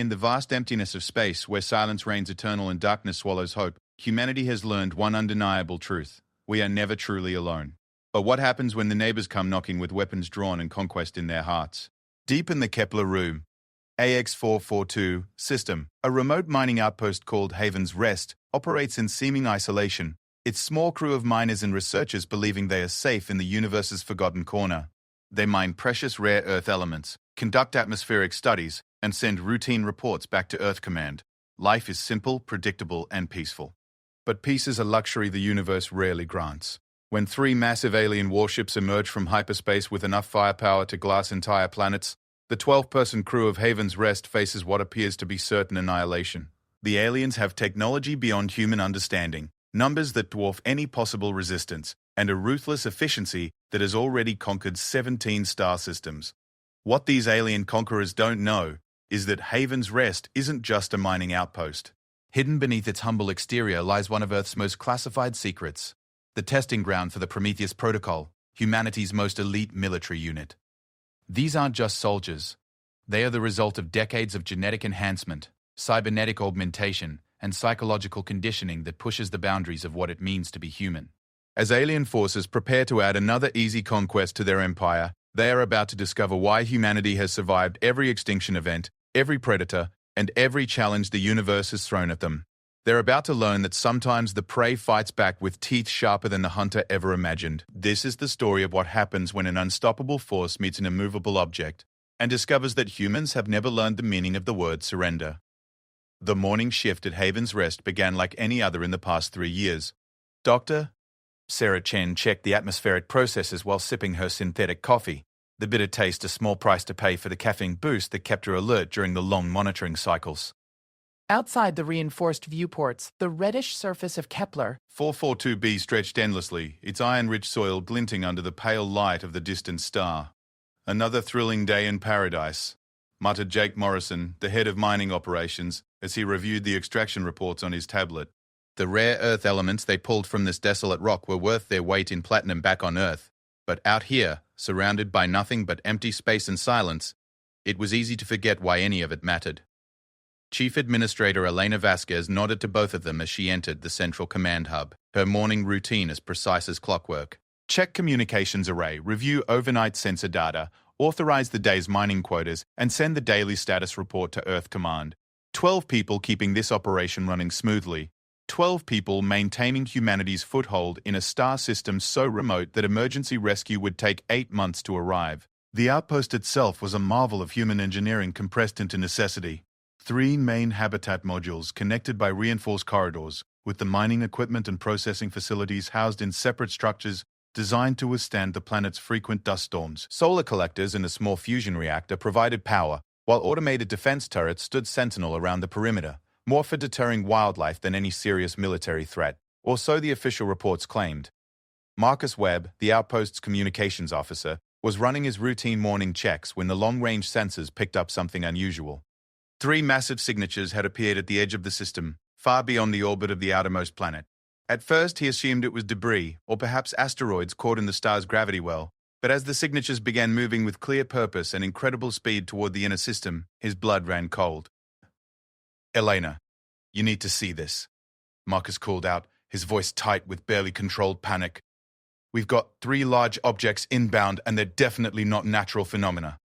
In the vast emptiness of space, where silence reigns eternal and darkness swallows hope, humanity has learned one undeniable truth. We are never truly alone. But what happens when the neighbors come knocking with weapons drawn and conquest in their hearts? Deep in the Kepler room, AX442 system, a remote mining outpost called Haven's Rest, operates in seeming isolation, its small crew of miners and researchers believing they are safe in the universe's forgotten corner. They mine precious rare Earth elements, conduct atmospheric studies, and send routine reports back to Earth Command. Life is simple, predictable, and peaceful. But peace is a luxury the universe rarely grants. When three massive alien warships emerge from hyperspace with enough firepower to glass entire planets, the 12-person crew of Haven's Rest faces what appears to be certain annihilation. The aliens have technology beyond human understanding, numbers that dwarf any possible resistance, and a ruthless efficiency that has already conquered 17 star systems. What these alien conquerors don't know is that Haven's Rest isn't just a mining outpost. Hidden beneath its humble exterior lies one of Earth's most classified secrets, the testing ground for the Prometheus Protocol, humanity's most elite military unit. These aren't just soldiers. They are the result of decades of genetic enhancement, cybernetic augmentation, and psychological conditioning that pushes the boundaries of what it means to be human. As alien forces prepare to add another easy conquest to their empire, they are about to discover why humanity has survived every extinction event, every predator, and every challenge the universe has thrown at them. They're about to learn that sometimes the prey fights back with teeth sharper than the hunter ever imagined. This is the story of what happens when an unstoppable force meets an immovable object and discovers that humans have never learned the meaning of the word surrender. The morning shift at Haven's Rest began like any other in the past 3 years. Dr. Sarah Chen checked the atmospheric processes while sipping her synthetic coffee, the bitter taste a small price to pay for the caffeine boost that kept her alert during the long monitoring cycles. Outside the reinforced viewports, the reddish surface of Kepler 442b stretched endlessly, its iron-rich soil glinting under the pale light of the distant star. "Another thrilling day in paradise," muttered Jake Morrison, the head of mining operations, as he reviewed the extraction reports on his tablet. The rare Earth elements they pulled from this desolate rock were worth their weight in platinum back on Earth. But out here, surrounded by nothing but empty space and silence, it was easy to forget why any of it mattered. Chief Administrator Elena Vasquez nodded to both of them as she entered the central command hub, her morning routine as precise as clockwork. Check communications array, review overnight sensor data, authorize the day's mining quotas, and send the daily status report to Earth Command. 12 people keeping this operation running smoothly. 12 people maintaining humanity's foothold in a star system so remote that emergency rescue would take 8 months to arrive. The outpost itself was a marvel of human engineering compressed into necessity. 3 main habitat modules connected by reinforced corridors, with the mining equipment and processing facilities housed in separate structures designed to withstand the planet's frequent dust storms. Solar collectors and a small fusion reactor provided power, while automated defense turrets stood sentinel around the perimeter, more for deterring wildlife than any serious military threat, or so the official reports claimed. Marcus Webb, the outpost's communications officer, was running his routine morning checks when the long-range sensors picked up something unusual. 3 massive signatures had appeared at the edge of the system, far beyond the orbit of the outermost planet. At first, he assumed it was debris, or perhaps asteroids caught in the star's gravity well, but as the signatures began moving with clear purpose and incredible speed toward the inner system, his blood ran cold. "Elena, you need to see this," Marcus called out, his voice tight with barely controlled panic. "We've got 3 large objects inbound, and they're definitely not natural phenomena."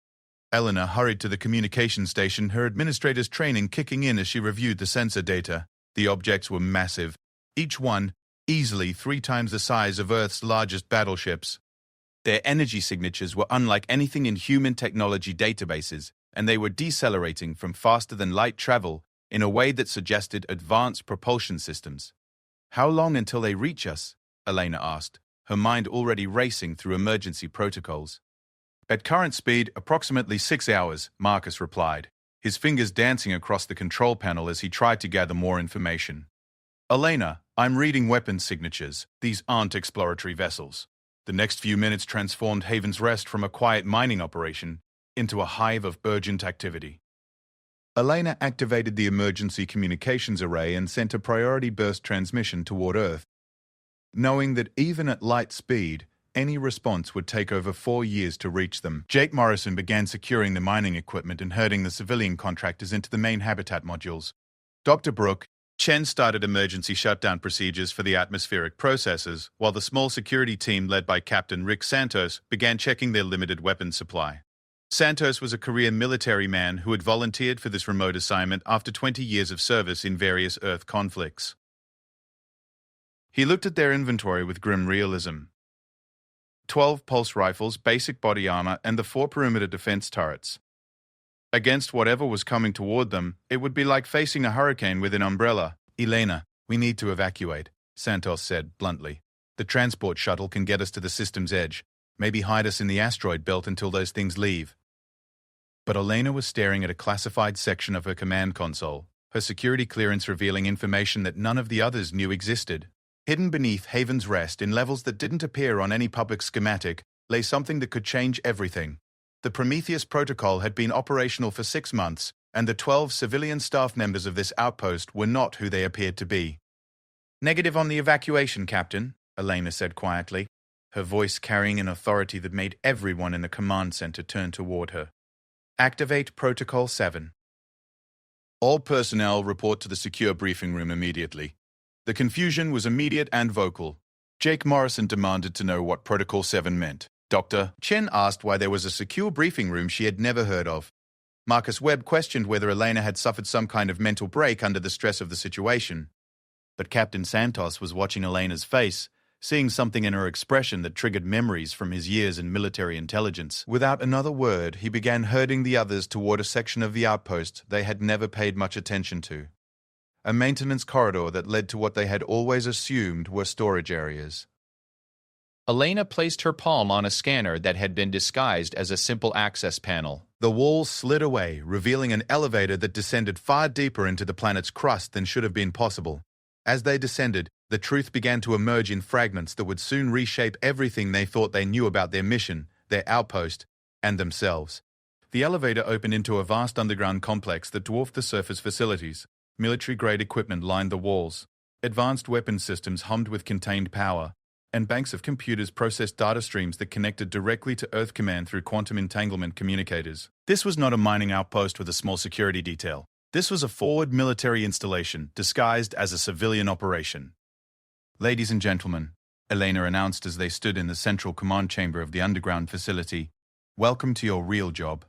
Eleanor hurried to the communication station, her administrator's training kicking in as she reviewed the sensor data. The objects were massive, each one easily 3 times the size of Earth's largest battleships. Their energy signatures were unlike anything in human technology databases, and they were decelerating from faster-than-light travel in a way that suggested advanced propulsion systems. "How long until they reach us?" Elena asked, her mind already racing through emergency protocols. "At current speed, approximately 6 hours," Marcus replied, his fingers dancing across the control panel as he tried to gather more information. "Elena, I'm reading weapons signatures. These aren't exploratory vessels." The next few minutes transformed Haven's Rest from a quiet mining operation into a hive of urgent activity. Elena activated the emergency communications array and sent a priority burst transmission toward Earth. Knowing that even at light speed, any response would take over 4 years to reach them. Jake Morrison began securing the mining equipment and herding the civilian contractors into the main habitat modules. Dr. Brooke, Chen started emergency shutdown procedures for the atmospheric processes, while the small security team led by Captain Rick Santos began checking their limited weapons supply. Santos was a career military man who had volunteered for this remote assignment after 20 years of service in various Earth conflicts. He looked at their inventory with grim realism. 12 pulse rifles, basic body armor, and the 4 perimeter defense turrets. Against whatever was coming toward them, it would be like facing a hurricane with an umbrella. "Elena, we need to evacuate," Santos said bluntly. "The transport shuttle can get us to the system's edge. Maybe hide us in the asteroid belt until those things leave." But Elena was staring at a classified section of her command console, her security clearance revealing information that none of the others knew existed. Hidden beneath Haven's Rest in levels that didn't appear on any public schematic lay something that could change everything. The Prometheus protocol had been operational for 6 months, and the 12 civilian staff members of this outpost were not who they appeared to be. "Negative on the evacuation, Captain," Elena said quietly, her voice carrying an authority that made everyone in the command center turn toward her. "Activate Protocol 7. All personnel report to the secure briefing room immediately." The confusion was immediate and vocal. Jake Morrison demanded to know what Protocol 7 meant. Dr. Chen asked why there was a secure briefing room she had never heard of. Marcus Webb questioned whether Elena had suffered some kind of mental break under the stress of the situation. But Captain Santos was watching Elena's face, seeing something in her expression that triggered memories from his years in military intelligence. Without another word, he began herding the others toward a section of the outpost they had never paid much attention to. A maintenance corridor that led to what they had always assumed were storage areas. Elena placed her palm on a scanner that had been disguised as a simple access panel. The walls slid away, revealing an elevator that descended far deeper into the planet's crust than should have been possible. As they descended, the truth began to emerge in fragments that would soon reshape everything they thought they knew about their mission, their outpost, and themselves. The elevator opened into a vast underground complex that dwarfed the surface facilities. Military-grade equipment lined the walls. Advanced weapons systems hummed with contained power, and banks of computers processed data streams that connected directly to Earth Command through quantum entanglement communicators. This was not a mining outpost with a small security detail. This was a forward military installation, disguised as a civilian operation. "Ladies and gentlemen," Elena announced as they stood in the central command chamber of the underground facility, "welcome to your real job.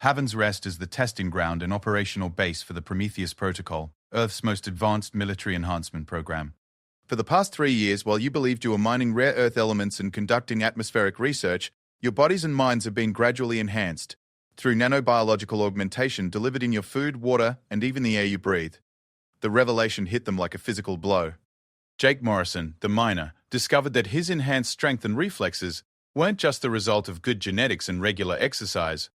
Haven's Rest is the testing ground and operational base for the Prometheus Protocol, Earth's most advanced military enhancement program. For the past 3 years, while you believed you were mining rare Earth elements and conducting atmospheric research, your bodies and minds have been gradually enhanced through nanobiological augmentation delivered in your food, water, and even the air you breathe." The revelation hit them like a physical blow. Jake Morrison, the miner, discovered that his enhanced strength and reflexes weren't just the result of good genetics and regular exercise.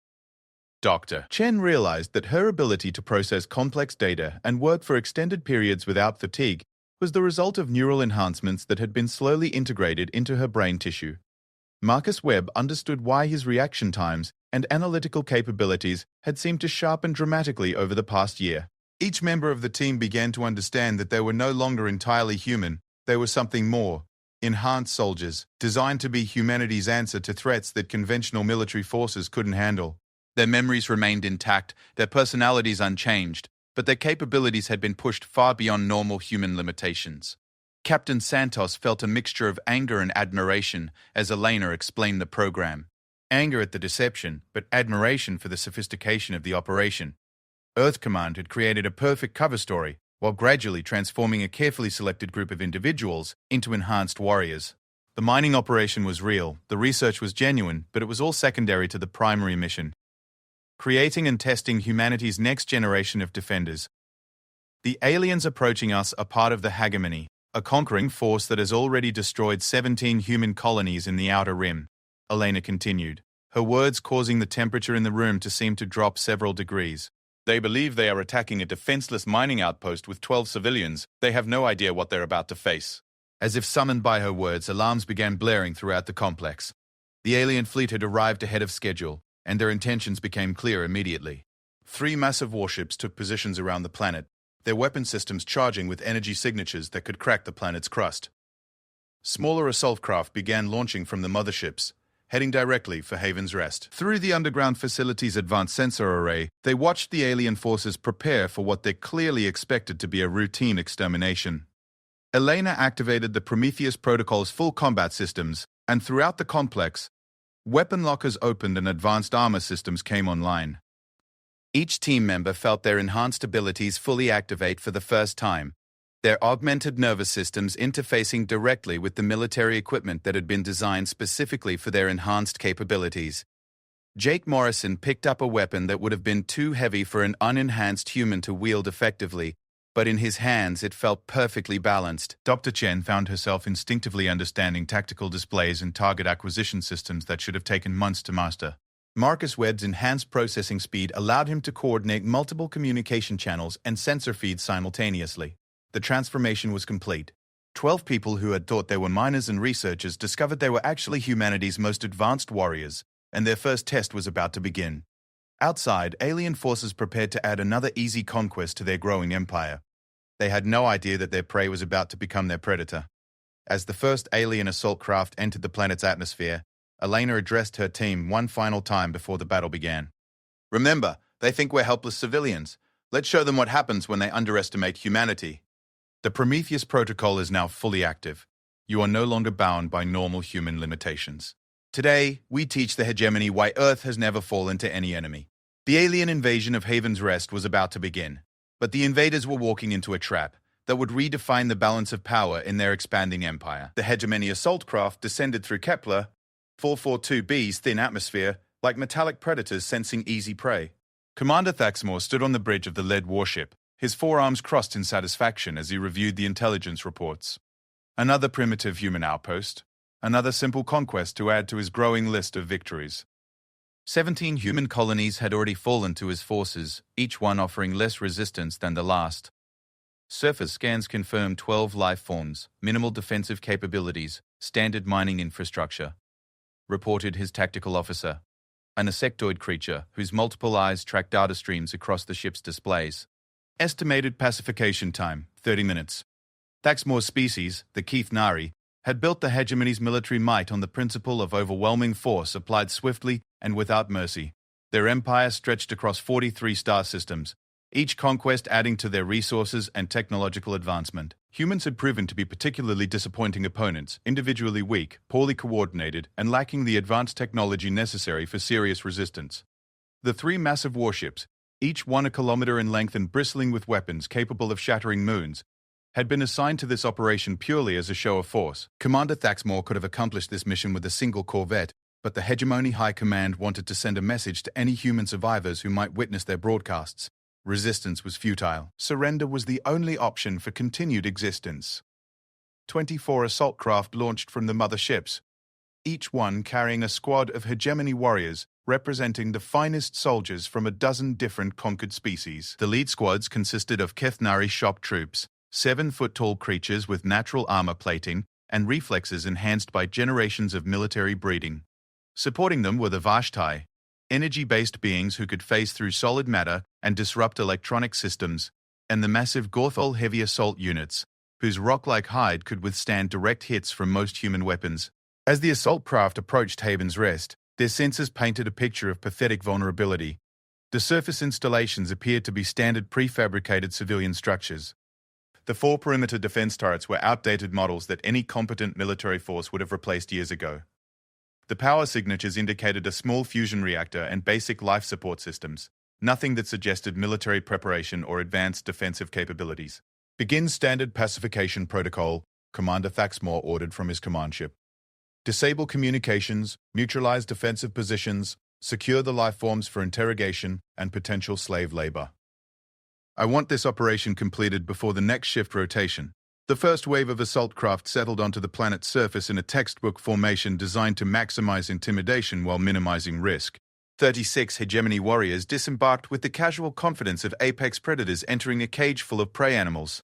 Dr. Chen realized that her ability to process complex data and work for extended periods without fatigue was the result of neural enhancements that had been slowly integrated into her brain tissue. Marcus Webb understood why his reaction times and analytical capabilities had seemed to sharpen dramatically over the past year. Each member of the team began to understand that they were no longer entirely human, they were something more. Enhanced soldiers, designed to be humanity's answer to threats that conventional military forces couldn't handle. Their memories remained intact, their personalities unchanged, but their capabilities had been pushed far beyond normal human limitations. Captain Santos felt a mixture of anger and admiration as Elena explained the program. Anger at the deception, but admiration for the sophistication of the operation. Earth Command had created a perfect cover story, while gradually transforming a carefully selected group of individuals into enhanced warriors. The mining operation was real, the research was genuine, but it was all secondary to the primary mission: creating and testing humanity's next generation of defenders. The aliens approaching us are part of the hegemony, a conquering force that has already destroyed 17 human colonies in the Outer Rim, Elena continued, her words causing the temperature in the room to seem to drop several degrees. They believe they are attacking a defenseless mining outpost with 12 civilians. They have no idea what they're about to face. As if summoned by her words, alarms began blaring throughout the complex. The alien fleet had arrived ahead of schedule, and their intentions became clear immediately. 3 massive warships took positions around the planet, their weapon systems charging with energy signatures that could crack the planet's crust. Smaller assault craft began launching from the motherships, heading directly for Haven's Rest. Through the underground facility's advanced sensor array, they watched the alien forces prepare for what they clearly expected to be a routine extermination. Elena activated the Prometheus Protocol's full combat systems, and throughout the complex, weapon lockers opened and advanced armor systems came online. Each team member felt their enhanced abilities fully activate for the first time, their augmented nervous systems interfacing directly with the military equipment that had been designed specifically for their enhanced capabilities. Jake Morrison picked up a weapon that would have been too heavy for an unenhanced human to wield effectively, but in his hands it felt perfectly balanced. Dr. Chen found herself instinctively understanding tactical displays and target acquisition systems that should have taken months to master. Marcus Webb's enhanced processing speed allowed him to coordinate multiple communication channels and sensor feeds simultaneously. The transformation was complete. 12 people who had thought they were miners and researchers discovered they were actually humanity's most advanced warriors, and their first test was about to begin. Outside, alien forces prepared to add another easy conquest to their growing empire. They had no idea that their prey was about to become their predator. As the first alien assault craft entered the planet's atmosphere, Elena addressed her team one final time before the battle began. "Remember, they think we're helpless civilians. Let's show them what happens when they underestimate humanity." The Prometheus Protocol is now fully active. You are no longer bound by normal human limitations. Today, we teach the hegemony why Earth has never fallen to any enemy. The alien invasion of Haven's Rest was about to begin, but the invaders were walking into a trap that would redefine the balance of power in their expanding empire. The hegemony assault craft descended through Kepler 442b's thin atmosphere like metallic predators sensing easy prey. Commander Thaxmore stood on the bridge of the lead warship, his forearms crossed in satisfaction as he reviewed the intelligence reports. Another primitive human outpost, another simple conquest to add to his growing list of victories. 17 human colonies had already fallen to his forces, each one offering less resistance than the last. Surface scans confirmed 12 life forms, minimal defensive capabilities, standard mining infrastructure, reported his tactical officer, an insectoid creature whose multiple eyes track data streams across the ship's displays. Estimated pacification time, 30 minutes. Thaxmore's species, the Keith Nari, had built the hegemony's military might on the principle of overwhelming force applied swiftly and without mercy. Their empire stretched across 43 star systems, each conquest adding to their resources and technological advancement. Humans had proven to be particularly disappointing opponents, individually weak, poorly coordinated, and lacking the advanced technology necessary for serious resistance. The three massive warships, each 1 kilometer in length and bristling with weapons capable of shattering moons, had been assigned to this operation purely as a show of force. Commander Thaxmore could have accomplished this mission with a single corvette, but the Hegemony High Command wanted to send a message to any human survivors who might witness their broadcasts. Resistance was futile. Surrender was the only option for continued existence. 24 assault craft launched from the mother ships, each one carrying a squad of hegemony warriors representing the finest soldiers from a dozen different conquered species. The lead squads consisted of Kethnari shock troops, 7-foot-tall creatures with natural armor plating and reflexes enhanced by generations of military breeding. Supporting them were the Vashtai, energy-based beings who could phase through solid matter and disrupt electronic systems, and the massive Gorthol heavy assault units, whose rock-like hide could withstand direct hits from most human weapons. As the assault craft approached Haven's Rest, their sensors painted a picture of pathetic vulnerability. The surface installations appeared to be standard prefabricated civilian structures. The 4 perimeter defense turrets were outdated models that any competent military force would have replaced years ago. The power signatures indicated a small fusion reactor and basic life support systems, nothing that suggested military preparation or advanced defensive capabilities. "Begin standard pacification protocol," Commander Thaxmore ordered from his command ship. "Disable communications, neutralize defensive positions, secure the life forms for interrogation and potential slave labor. I want this operation completed before the next shift rotation." The first wave of assault craft settled onto the planet's surface in a textbook formation designed to maximize intimidation while minimizing risk. 36 hegemony warriors disembarked with the casual confidence of apex predators entering a cage full of prey animals.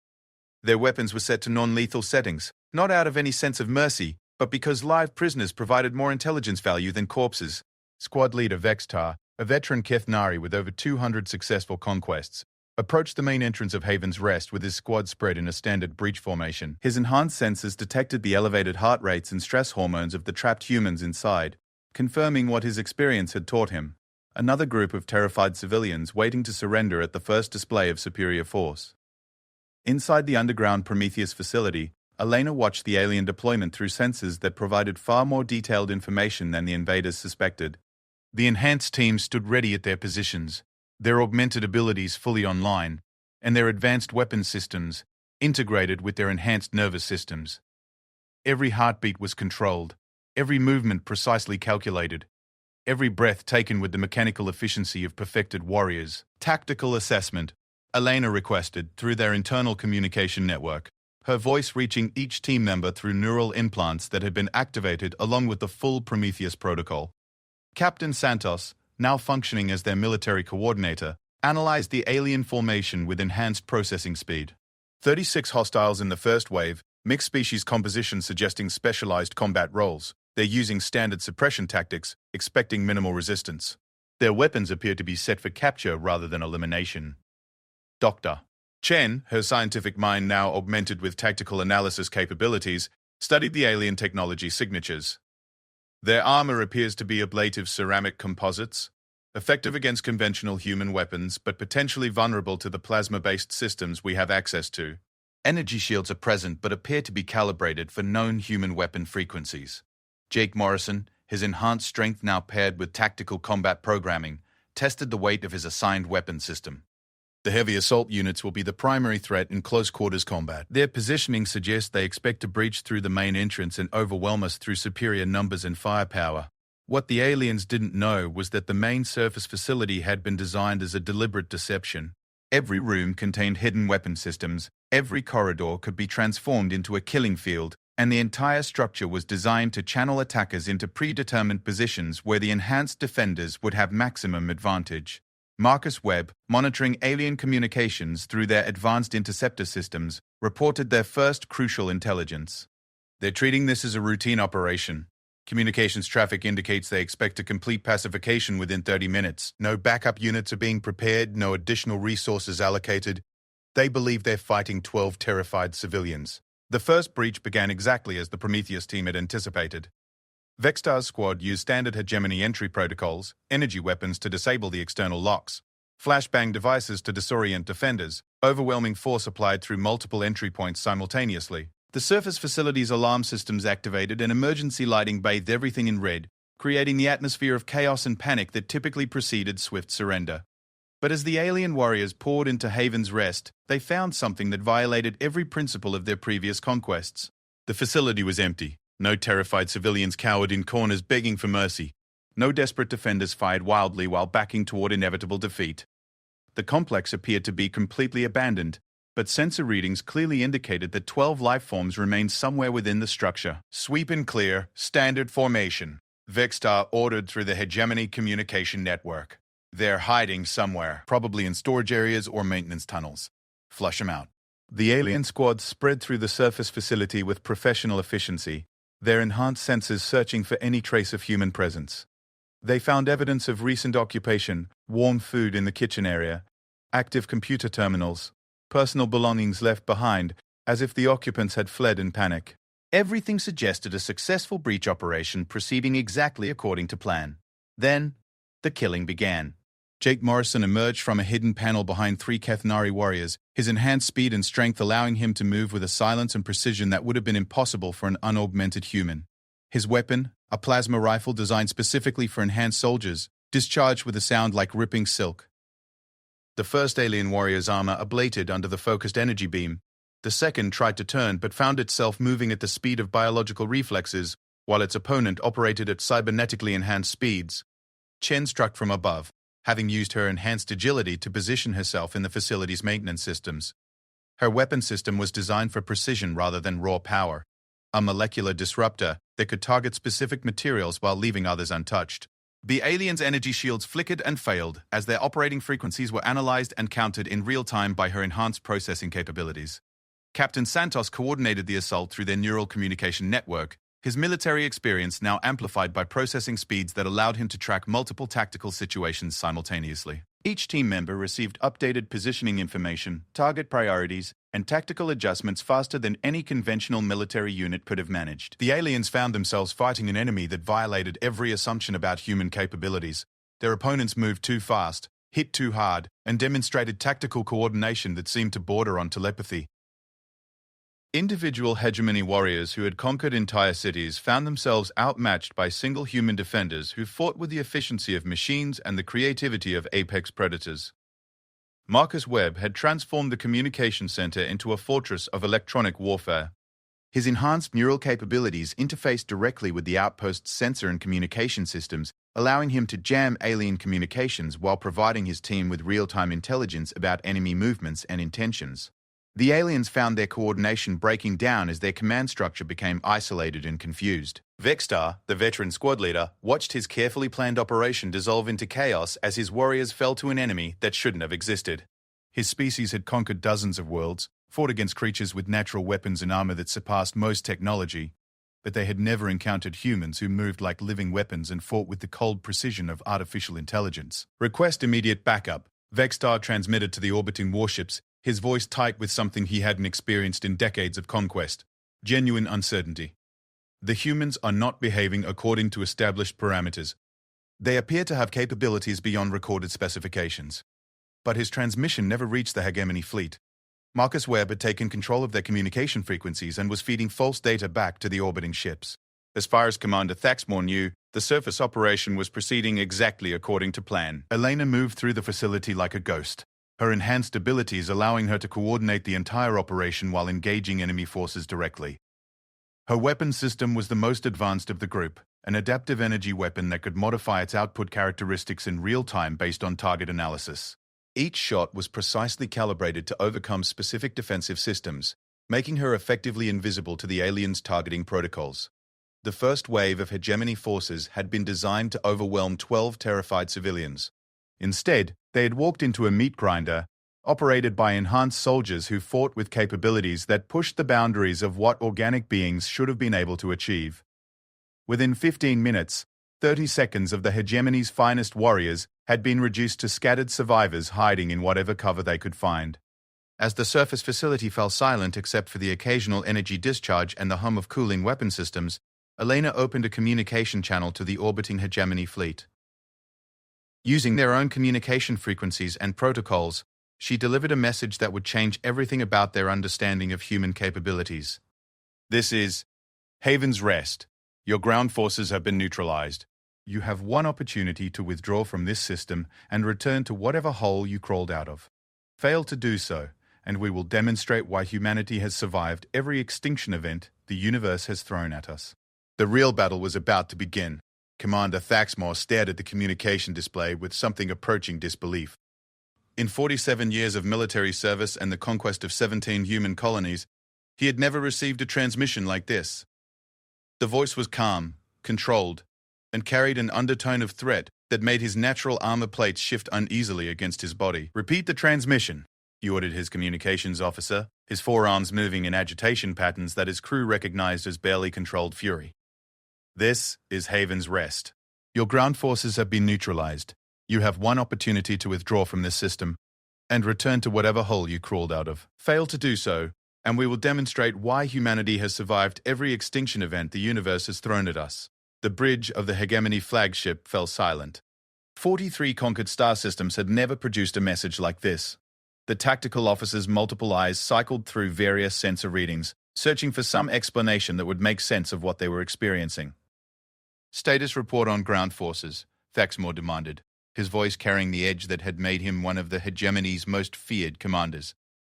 Their weapons were set to non-lethal settings, not out of any sense of mercy, but because live prisoners provided more intelligence value than corpses. Squad leader Vextar, a veteran Kethnari with over 200 successful conquests, approached the main entrance of Haven's Rest with his squad spread in a standard breach formation. His enhanced sensors detected the elevated heart rates and stress hormones of the trapped humans inside, confirming what his experience had taught him. Another group of terrified civilians waiting to surrender at the first display of superior force. Inside the underground Prometheus facility, Elena watched the alien deployment through sensors that provided far more detailed information than the invaders suspected. The enhanced team stood ready at their positions, their augmented abilities fully online, and their advanced weapon systems integrated with their enhanced nervous systems. Every heartbeat was controlled, every movement precisely calculated, every breath taken with the mechanical efficiency of perfected warriors. Tactical assessment, Elena requested through their internal communication network, her voice reaching each team member through neural implants that had been activated along with the full Prometheus protocol. Captain Santos, now functioning as their military coordinator, analyzed the alien formation with enhanced processing speed. 36 hostiles in the first wave, mixed species composition suggesting specialized combat roles. They're using standard suppression tactics, expecting minimal resistance. Their weapons appear to be set for capture rather than elimination. Dr. Chen, her scientific mind now augmented with tactical analysis capabilities, studied the alien technology signatures. Their armor appears to be ablative ceramic composites, effective against conventional human weapons but potentially vulnerable to the plasma-based systems we have access to. Energy shields are present but appear to be calibrated for known human weapon frequencies. Jake Morrison, his enhanced strength now paired with tactical combat programming, tested the weight of his assigned weapon system. The heavy assault units will be the primary threat in close-quarters combat. Their positioning suggests they expect to breach through the main entrance and overwhelm us through superior numbers and firepower. What the aliens didn't know was that the main surface facility had been designed as a deliberate deception. Every room contained hidden weapon systems, every corridor could be transformed into a killing field, and the entire structure was designed to channel attackers into predetermined positions where the enhanced defenders would have maximum advantage. Marcus Webb, monitoring alien communications through their advanced interceptor systems, reported their first crucial intelligence. They're treating this as a routine operation. Communications traffic indicates they expect to complete pacification within 30 minutes. No backup units are being prepared, no additional resources allocated. They believe they're fighting 12 terrified civilians. The first breach began exactly as the Prometheus team had anticipated. Vextar's squad used standard hegemony entry protocols, energy weapons to disable the external locks, flashbang devices to disorient defenders, overwhelming force applied through multiple entry points simultaneously. The surface facility's alarm systems activated and emergency lighting bathed everything in red, creating the atmosphere of chaos and panic that typically preceded swift surrender. But as the alien warriors poured into Haven's Rest, they found something that violated every principle of their previous conquests. The facility was empty. No terrified civilians cowered in corners begging for mercy. No desperate defenders fired wildly while backing toward inevitable defeat. The complex appeared to be completely abandoned, but sensor readings clearly indicated that 12 life forms remained somewhere within the structure. Sweep and clear, standard formation. Vextar ordered through the hegemony communication network. They're hiding somewhere, probably in storage areas or maintenance tunnels. Flush them out. The alien squad spread through the surface facility with professional efficiency, their enhanced sensors searching for any trace of human presence. They found evidence of recent occupation, warm food in the kitchen area, active computer terminals, personal belongings left behind, as if the occupants had fled in panic. Everything suggested a successful breach operation proceeding exactly according to plan. Then, the killing began. Jake Morrison emerged from a hidden panel behind 3 Kathnari warriors, his enhanced speed and strength allowing him to move with a silence and precision that would have been impossible for an unaugmented human. His weapon, a plasma rifle designed specifically for enhanced soldiers, discharged with a sound like ripping silk. The first alien warrior's armor ablated under the focused energy beam. The second tried to turn but found itself moving at the speed of biological reflexes, while its opponent operated at cybernetically enhanced speeds. Chen struck from above, having used her enhanced agility to position herself in the facility's maintenance systems. Her weapon system was designed for precision rather than raw power, a molecular disruptor that could target specific materials while leaving others untouched. The aliens' energy shields flickered and failed as their operating frequencies were analyzed and counted in real time by her enhanced processing capabilities. Captain Santos coordinated the assault through their neural communication network, his military experience now amplified by processing speeds that allowed him to track multiple tactical situations simultaneously. Each team member received updated positioning information, target priorities, and tactical adjustments faster than any conventional military unit could have managed. The aliens found themselves fighting an enemy that violated every assumption about human capabilities. Their opponents moved too fast, hit too hard, and demonstrated tactical coordination that seemed to border on telepathy. Individual hegemony warriors who had conquered entire cities found themselves outmatched by single human defenders who fought with the efficiency of machines and the creativity of apex predators. Marcus Webb had transformed the communication center into a fortress of electronic warfare. His enhanced neural capabilities interfaced directly with the Outpost's sensor and communication systems, allowing him to jam alien communications while providing his team with real-time intelligence about enemy movements and intentions. The aliens found their coordination breaking down as their command structure became isolated and confused. Vexstar, the veteran squad leader, watched his carefully planned operation dissolve into chaos as his warriors fell to an enemy that shouldn't have existed. His species had conquered dozens of worlds, fought against creatures with natural weapons and armor that surpassed most technology, but they had never encountered humans who moved like living weapons and fought with the cold precision of artificial intelligence. Request immediate backup. Vexstar transmitted to the orbiting warships, his voice tight with something he hadn't experienced in decades of conquest: genuine uncertainty. The humans are not behaving according to established parameters. They appear to have capabilities beyond recorded specifications. But his transmission never reached the hegemony fleet. Marcus Webb had taken control of their communication frequencies and was feeding false data back to the orbiting ships. As far as Commander Thaxmore knew, the surface operation was proceeding exactly according to plan. Elena moved through the facility like a ghost, her enhanced abilities allowing her to coordinate the entire operation while engaging enemy forces directly. Her weapon system was the most advanced of the group, an adaptive energy weapon that could modify its output characteristics in real time based on target analysis. Each shot was precisely calibrated to overcome specific defensive systems, making her effectively invisible to the aliens' targeting protocols. The first wave of hegemony forces had been designed to overwhelm 12 terrified civilians. Instead, they had walked into a meat grinder, operated by enhanced soldiers who fought with capabilities that pushed the boundaries of what organic beings should have been able to achieve. Within 15 minutes, 30 seconds of the hegemony's finest warriors had been reduced to scattered survivors hiding in whatever cover they could find. As the surface facility fell silent except for the occasional energy discharge and the hum of cooling weapon systems, Elena opened a communication channel to the orbiting hegemony fleet. Using their own communication frequencies and protocols, she delivered a message that would change everything about their understanding of human capabilities. This is Haven's Rest. Your ground forces have been neutralized. You have one opportunity to withdraw from this system and return to whatever hole you crawled out of. Fail to do so, and we will demonstrate why humanity has survived every extinction event the universe has thrown at us. The real battle was about to begin. Commander Thaxmore stared at the communication display with something approaching disbelief. In 47 years of military service and the conquest of 17 human colonies, he had never received a transmission like this. The voice was calm, controlled, and carried an undertone of threat that made his natural armor plates shift uneasily against his body. Repeat the transmission, he ordered his communications officer, his forearms moving in agitation patterns that his crew recognized as barely controlled fury. This is Haven's Rest. Your ground forces have been neutralized. You have one opportunity to withdraw from this system and return to whatever hole you crawled out of. Fail to do so, and we will demonstrate why humanity has survived every extinction event the universe has thrown at us. The bridge of the hegemony flagship fell silent. 43 conquered star systems had never produced a message like this. The tactical officer's multiple eyes cycled through various sensor readings, searching for some explanation that would make sense of what they were experiencing. Status report on ground forces, Thaxmore demanded, his voice carrying the edge that had made him one of the hegemony's most feared commanders.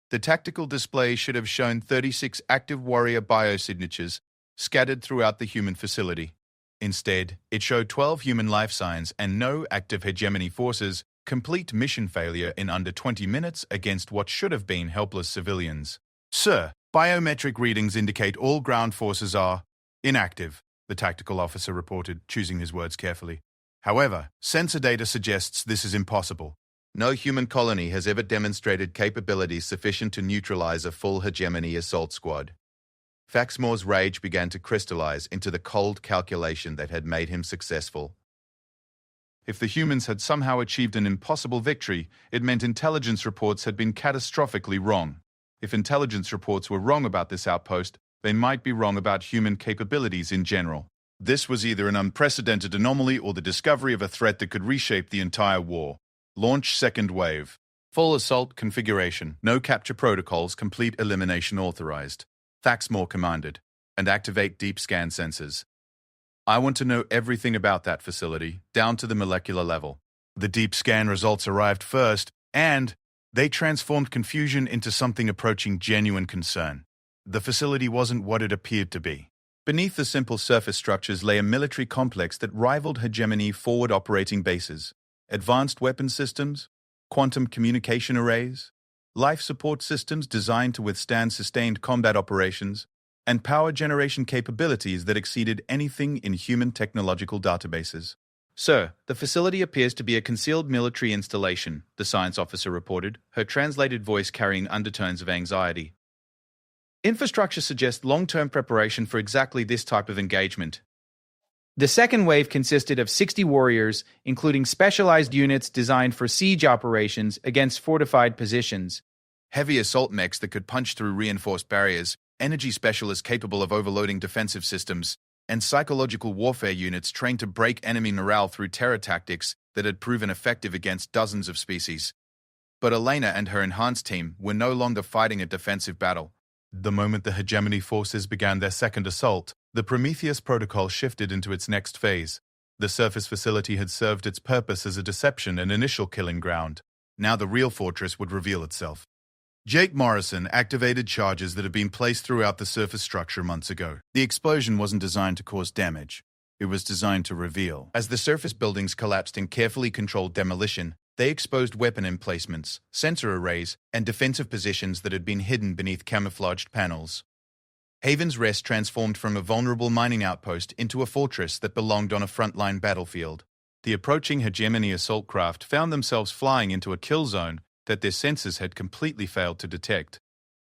The tactical display should have shown 36 active warrior biosignatures scattered throughout the human facility. Instead, it showed 12 human life signs and no active hegemony forces, complete mission failure in under 20 minutes against what should have been helpless civilians. Sir, biometric readings indicate all ground forces are inactive, the tactical officer reported, choosing his words carefully. However, sensor data suggests this is impossible. No human colony has ever demonstrated capabilities sufficient to neutralize a full hegemony assault squad. Faxmore's rage began to crystallize into the cold calculation that had made him successful. If the humans had somehow achieved an impossible victory, it meant intelligence reports had been catastrophically wrong. If intelligence reports were wrong about this outpost, they might be wrong about human capabilities in general. This was either an unprecedented anomaly or the discovery of a threat that could reshape the entire war. Launch second wave. Full assault configuration. No capture protocols. Complete elimination authorized. Faxmore commanded. And activate deep scan sensors. I want to know everything about that facility, down to the molecular level. The deep scan results arrived first, and they transformed confusion into something approaching genuine concern. The facility wasn't what it appeared to be. Beneath the simple surface structures lay a military complex that rivaled hegemony forward operating bases, advanced weapon systems, quantum communication arrays, life support systems designed to withstand sustained combat operations, and power generation capabilities that exceeded anything in human technological databases. Sir, the facility appears to be a concealed military installation, the science officer reported, her translated voice carrying undertones of anxiety. Infrastructure suggests long-term preparation for exactly this type of engagement. The second wave consisted of 60 warriors, including specialized units designed for siege operations against fortified positions. Heavy assault mechs that could punch through reinforced barriers, energy specialists capable of overloading defensive systems, and psychological warfare units trained to break enemy morale through terror tactics that had proven effective against dozens of species. But Elena and her enhanced team were no longer fighting a defensive battle. The moment the hegemony forces began their second assault, the Prometheus protocol shifted into its next phase. The surface facility had served its purpose as a deception and initial killing ground. Now the real fortress would reveal itself. Jake Morrison activated charges that had been placed throughout the surface structure months ago. The explosion wasn't designed to cause damage. It was designed to reveal. As the surface buildings collapsed in carefully controlled demolition, they exposed weapon emplacements, sensor arrays, and defensive positions that had been hidden beneath camouflaged panels. Haven's Rest transformed from a vulnerable mining outpost into a fortress that belonged on a frontline battlefield. The approaching hegemony assault craft found themselves flying into a kill zone that their sensors had completely failed to detect.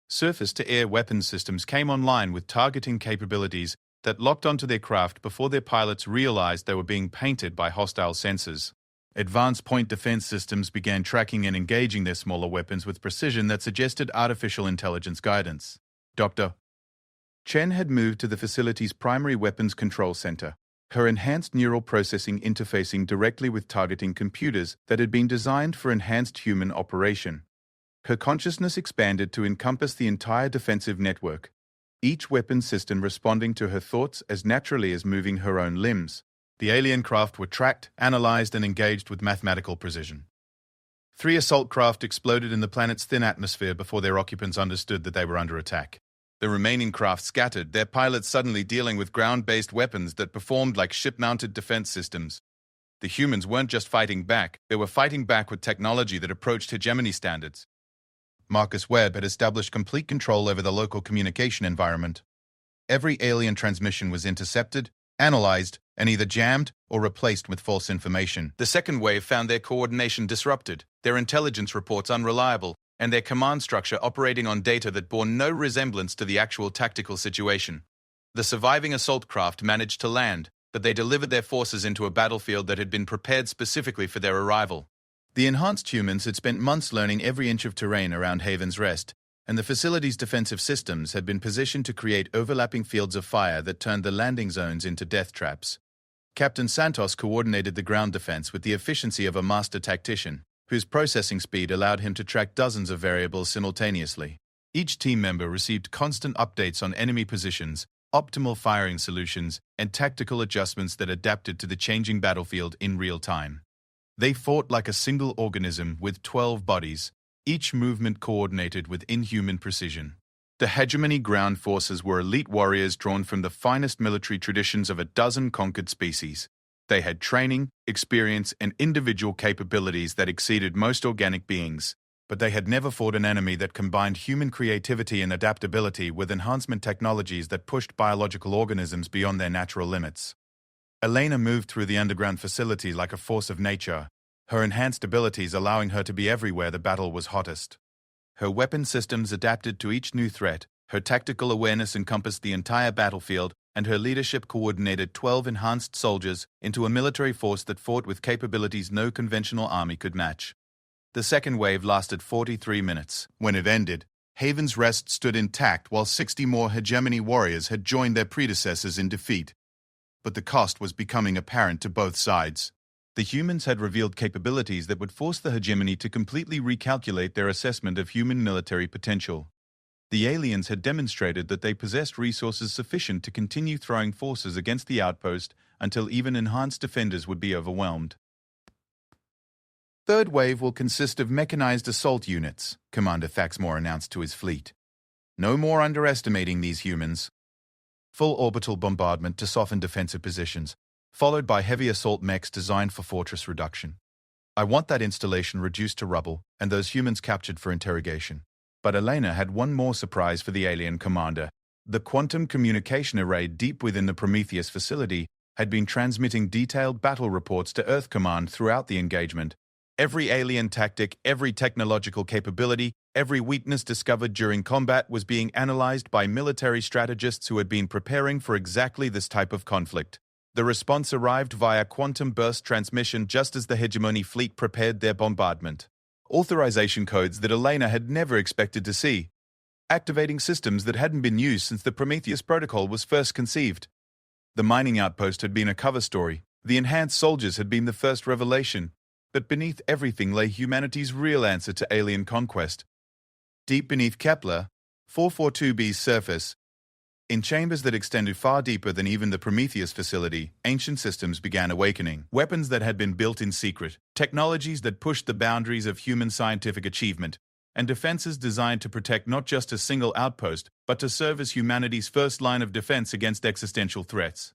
Surface-to-air weapons systems came online with targeting capabilities that locked onto their craft before their pilots realized they were being painted by hostile sensors. Advanced point defense systems began tracking and engaging their smaller weapons with precision that suggested artificial intelligence guidance. Dr. Chen had moved to the facility's primary weapons control center, her enhanced neural processing interfacing directly with targeting computers that had been designed for enhanced human operation. Her consciousness expanded to encompass the entire defensive network, each weapon system responding to her thoughts as naturally as moving her own limbs. The alien craft were tracked, analyzed, and engaged with mathematical precision. 3 assault craft exploded in the planet's thin atmosphere before their occupants understood that they were under attack. The remaining craft scattered, their pilots suddenly dealing with ground-based weapons that performed like ship-mounted defense systems. The humans weren't just fighting back, they were fighting back with technology that approached hegemony standards. Marcus Webb had established complete control over the local communication environment. Every alien transmission was intercepted, analyzed, and either jammed or replaced with false information. The second wave found their coordination disrupted, their intelligence reports unreliable, and their command structure operating on data that bore no resemblance to the actual tactical situation. The surviving assault craft managed to land, but they delivered their forces into a battlefield that had been prepared specifically for their arrival. The enhanced humans had spent months learning every inch of terrain around Haven's Rest, and the facility's defensive systems had been positioned to create overlapping fields of fire that turned the landing zones into death traps. Captain Santos coordinated the ground defense with the efficiency of a master tactician, whose processing speed allowed him to track dozens of variables simultaneously. Each team member received constant updates on enemy positions, optimal firing solutions, and tactical adjustments that adapted to the changing battlefield in real time. They fought like a single organism with 12 bodies, each movement coordinated with inhuman precision. The hegemony ground forces were elite warriors drawn from the finest military traditions of a dozen conquered species. They had training, experience, and individual capabilities that exceeded most organic beings, but they had never fought an enemy that combined human creativity and adaptability with enhancement technologies that pushed biological organisms beyond their natural limits. Elena moved through the underground facility like a force of nature, her enhanced abilities allowing her to be everywhere the battle was hottest. Her weapon systems adapted to each new threat, Her tactical awareness encompassed the entire battlefield, and her leadership coordinated 12 enhanced soldiers into a military force that fought with capabilities no conventional army could match. The second wave lasted 43 minutes. When it ended, Haven's Rest stood intact while 60 more hegemony warriors had joined their predecessors in defeat. But the cost was becoming apparent to both sides. The humans had revealed capabilities that would force the hegemony to completely recalculate their assessment of human military potential. The aliens had demonstrated that they possessed resources sufficient to continue throwing forces against the outpost until even enhanced defenders would be overwhelmed. Third wave will consist of mechanized assault units, Commander Thaxmore announced to his fleet. No more underestimating these humans. Full orbital bombardment to soften defensive positions, followed by heavy assault mechs designed for fortress reduction. I want that installation reduced to rubble and those humans captured for interrogation. But Elena had one more surprise for the alien commander. The quantum communication array deep within the Prometheus facility had been transmitting detailed battle reports to Earth Command throughout the engagement. Every alien tactic, every technological capability, every weakness discovered during combat was being analyzed by military strategists who had been preparing for exactly this type of conflict. The response arrived via quantum burst transmission just as the hegemony fleet prepared their bombardment. Authorization codes that Elena had never expected to see. Activating systems that hadn't been used since the Prometheus protocol was first conceived. The mining outpost had been a cover story. The enhanced soldiers had been the first revelation. But beneath everything lay humanity's real answer to alien conquest. Deep beneath Kepler, 442b's surface, in chambers that extended far deeper than even the Prometheus facility, ancient systems began awakening. Weapons that had been built in secret, technologies that pushed the boundaries of human scientific achievement, and defenses designed to protect not just a single outpost, but to serve as humanity's first line of defense against existential threats.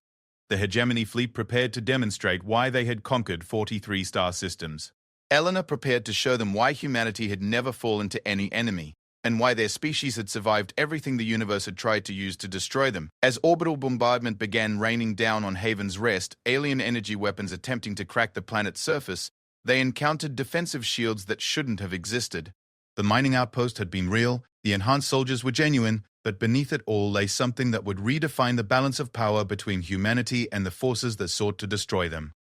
The hegemony fleet prepared to demonstrate why they had conquered 43-star systems. Eleanor prepared to show them why humanity had never fallen to any enemy, and why their species had survived everything the universe had tried to use to destroy them. As orbital bombardment began raining down on Haven's Rest, alien energy weapons attempting to crack the planet's surface, they encountered defensive shields that shouldn't have existed. The mining outpost had been real, the enhanced soldiers were genuine, but beneath it all lay something that would redefine the balance of power between humanity and the forces that sought to destroy them.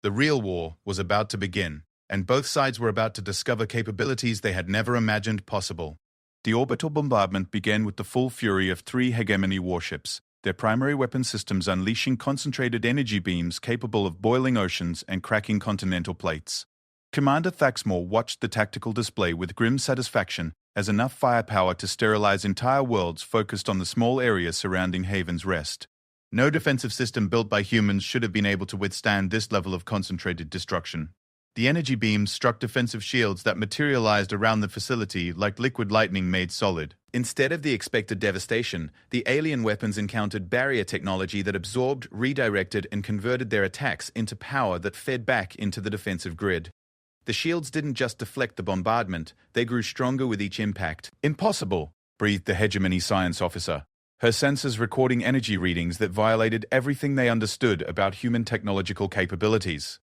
The real war was about to begin, and both sides were about to discover capabilities they had never imagined possible. The orbital bombardment began with the full fury of 3 hegemony warships, their primary weapon systems unleashing concentrated energy beams capable of boiling oceans and cracking continental plates. Commander Thaxmore watched the tactical display with grim satisfaction as enough firepower to sterilize entire worlds focused on the small areas surrounding Haven's Rest. No defensive system built by humans should have been able to withstand this level of concentrated destruction. The energy beams struck defensive shields that materialized around the facility like liquid lightning made solid. Instead of the expected devastation, the alien weapons encountered barrier technology that absorbed, redirected, and converted their attacks into power that fed back into the defensive grid. The shields didn't just deflect the bombardment, they grew stronger with each impact. Impossible, breathed the hegemony science officer, her sensors recording energy readings that violated everything they understood about human technological capabilities.